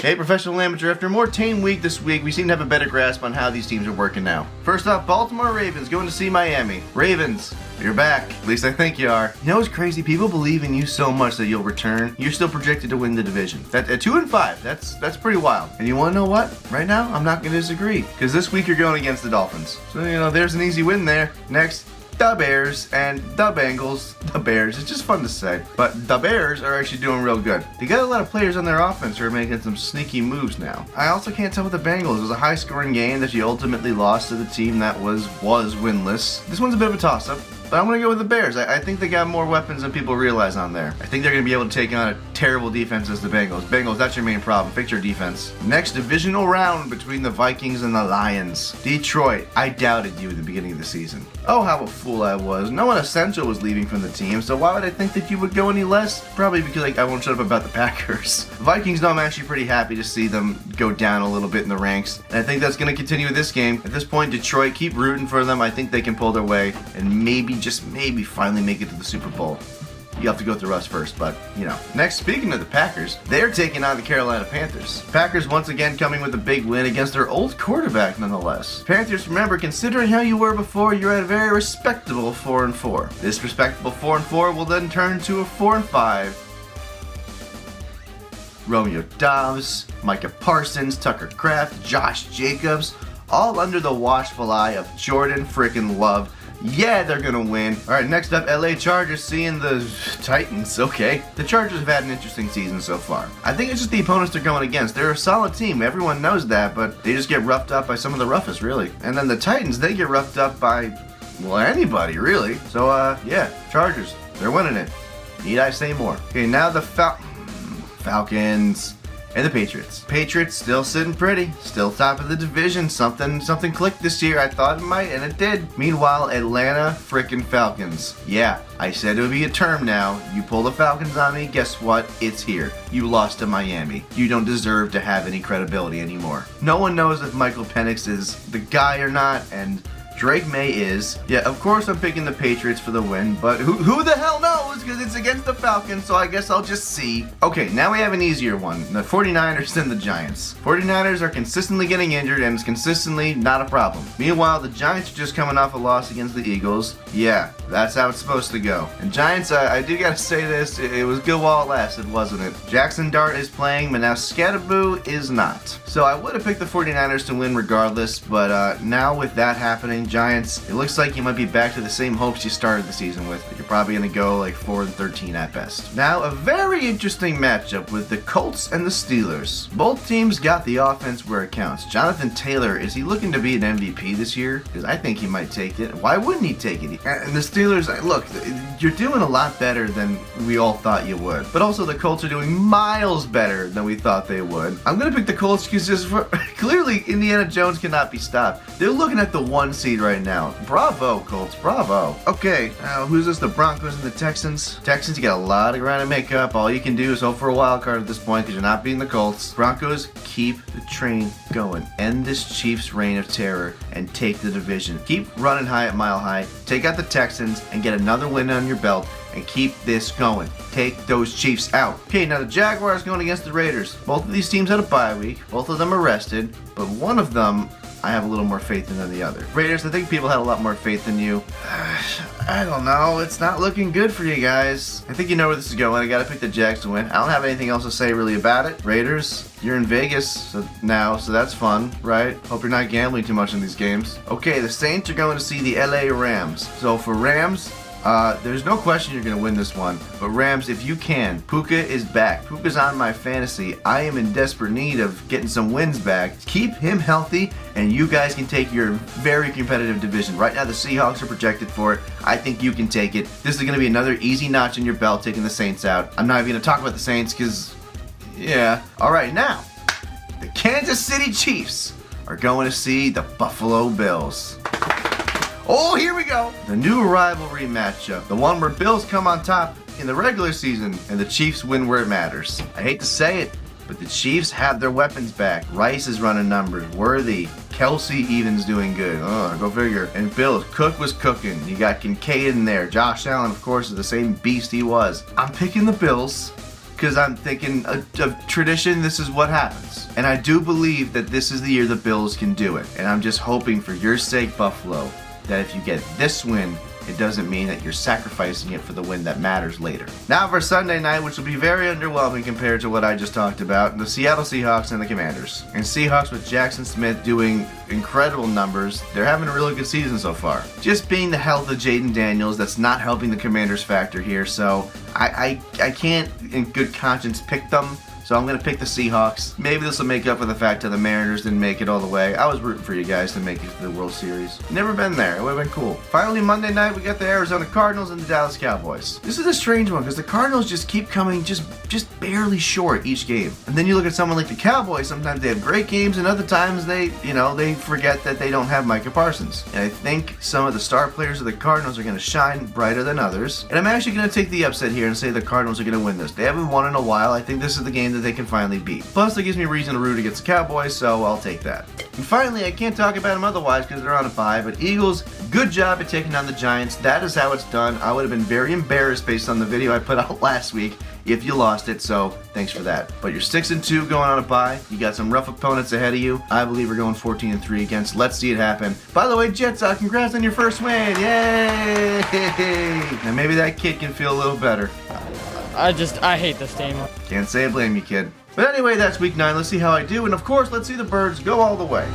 Hey, professional amateur, after a more tame week this week, we seem to have a better grasp on how these teams are working now. First off, Baltimore Ravens going to see Miami. Ravens, you're back. At least I think you are. You know what's crazy? People believe in you so much that you'll return. You're still projected to win the division. At 2-5, that's pretty wild. And you want to know what? Right now, I'm not going to disagree. Because this week you're going against the Dolphins. So, there's an easy win there. Next, the Bears and the Bengals. The Bears, it's just fun to say. But the Bears are actually doing real good. They got a lot of players on their offense who are making some sneaky moves now. I also can't tell with the Bengals. It was a high-scoring game that you ultimately lost to the team that was winless. This one's a bit of a toss-up. But I'm going to go with the Bears. I think they got more weapons than people realize on there. I think they're going to be able to take on a terrible defense as the Bengals. Bengals, that's your main problem. Fix your defense. Next divisional round between the Vikings and the Lions. Detroit, I doubted you at the beginning of the season. Oh, how a fool I was. No one essential was leaving from the team, so why would I think that you would go any less? Probably because I won't shut up about the Packers. Vikings, though, I'm actually pretty happy to see them go down a little bit in the ranks. And I think that's going to continue with this game. At this point, Detroit, keep rooting for them. I think they can pull their way and maybe, just maybe, finally make it to the Super Bowl. You have to go through us first, but, Next, speaking of the Packers, they're taking on the Carolina Panthers. Packers once again coming with a big win against their old quarterback, nonetheless. Panthers, remember, considering how you were before, you're at a very respectable 4-4. This respectable 4-4 will then turn to a 4-5. Romeo Doubs, Micah Parsons, Tucker Kraft, Josh Jacobs, all under the watchful eye of Jordan frickin' Love. Yeah, they're gonna win. Alright, next up, LA Chargers seeing the Titans. Okay. The Chargers have had an interesting season so far. I think it's just the opponents they're going against. They're a solid team. Everyone knows that, but they just get roughed up by some of the roughest, really. And then the Titans, they get roughed up by, well, anybody, really. So, yeah, Chargers, they're winning it. Need I say more? Okay, now the Falcons. And the Patriots. Patriots still sitting pretty. Still top of the division. Something clicked this year. I thought it might, and it did. Meanwhile, Atlanta frickin' Falcons. Yeah, I said it would be a term now. You pull the Falcons on me, guess what? It's here. You lost to Miami. You don't deserve to have any credibility anymore. No one knows if Michael Penix is the guy or not, and Drake May is. Yeah, of course I'm picking the Patriots for the win, but who the hell knows, because it's against the Falcons, so I guess I'll just see. Okay, now we have an easier one. The 49ers and the Giants. 49ers are consistently getting injured, and it's consistently not a problem. Meanwhile, the Giants are just coming off a loss against the Eagles. Yeah, that's how it's supposed to go. And Giants, I do gotta say this, it was good while it lasted, wasn't it? Jackson Dart is playing, but now Scatterboo is not. So I would have picked the 49ers to win regardless, but now with that happening, Giants, it looks like you might be back to the same hopes you started the season with. You're probably going to go like 4-13 at best. Now, a very interesting matchup with the Colts and the Steelers. Both teams got the offense where it counts. Jonathan Taylor, is he looking to be an MVP this year? Because I think he might take it. Why wouldn't he take it? And the Steelers, look, you're doing a lot better than we all thought you would. But also the Colts are doing miles better than we thought they would. I'm going to pick the Colts because clearly Indiana Jones cannot be stopped. They're looking at the 1 seed right now. Bravo, Colts. Bravo. Okay, now who's this? The Broncos and the Texans? Texans, you got a lot of ground to make up. All you can do is hope for a wild card at this point because you're not beating the Colts. Broncos, keep the train going. End this Chiefs' reign of terror and take the division. Keep running high at Mile High. Take out the Texans and get another win on your belt and keep this going. Take those Chiefs out. Okay, now the Jaguars going against the Raiders. Both of these teams had a bye week. Both of them are rested, but one of them I have a little more faith in than the other. Raiders, I think people had a lot more faith than you. I don't know. It's not looking good for you guys. I think you know where this is going. I gotta pick the Jags to win. I don't have anything else to say really about it. Raiders, you're in Vegas now, so that's fun, right? Hope you're not gambling too much in these games. Okay, the Saints are going to see the LA Rams. So for Rams, there's no question you're going to win this one. But Rams, if you can, Puka is back. Puka's on my fantasy. I am in desperate need of getting some wins back. Keep him healthy, and you guys can take your very competitive division. Right now, the Seahawks are projected for it. I think you can take it. This is going to be another easy notch in your belt, taking the Saints out. I'm not even going to talk about the Saints because, yeah. All right, now, the Kansas City Chiefs are going to see the Buffalo Bills. Oh, here we go. The new rivalry matchup. The one where Bills come on top in the regular season and the Chiefs win where it matters. I hate to say it, but the Chiefs have their weapons back. Rice is running numbers. Worthy. Kelsey even's doing good. Oh, go figure. And Bills, Cook was cooking. You got Kincaid in there. Josh Allen, of course, is the same beast he was. I'm picking the Bills because I'm thinking of tradition, this is what happens. And I do believe that this is the year the Bills can do it. And I'm just hoping for your sake, Buffalo, that if you get this win, it doesn't mean that you're sacrificing it for the win that matters later. Now for Sunday night, which will be very underwhelming compared to what I just talked about, the Seattle Seahawks and the Commanders. And Seahawks with Jackson Smith doing incredible numbers. They're having a really good season so far. Just being the health of Jaden Daniels, that's not helping the Commanders factor here, so I can't in good conscience pick them. So I'm going to pick the Seahawks. Maybe this will make up for the fact that the Mariners didn't make it all the way. I was rooting for you guys to make it to the World Series. Never been there. It would have been cool. Finally, Monday night, we got the Arizona Cardinals and the Dallas Cowboys. This is a strange one because the Cardinals just keep coming just barely short each game. And then you look at someone like the Cowboys, sometimes they have great games and other times they forget that they don't have Micah Parsons. And I think some of the star players of the Cardinals are going to shine brighter than others. And I'm actually going to take the upset here and say the Cardinals are going to win this. They haven't won in a while. I think this is the game that they can finally beat. Plus, it gives me reason to root against the Cowboys, so I'll take that. And finally, I can't talk about them otherwise because they're on a bye, but Eagles, good job at taking down the Giants. That is how it's done. I would have been very embarrassed based on the video I put out last week if you lost it, so thanks for that. But you're 6-2 going on a bye. You got some rough opponents ahead of you. I believe we're going 14-3 against. Let's see it happen. By the way, Jets, congrats on your first win. Yay! Now maybe that kid can feel a little better. I hate this team. Can't say I blame you, kid. But anyway, that's week 9. Let's see how I do. And of course, let's see the Birds go all the way.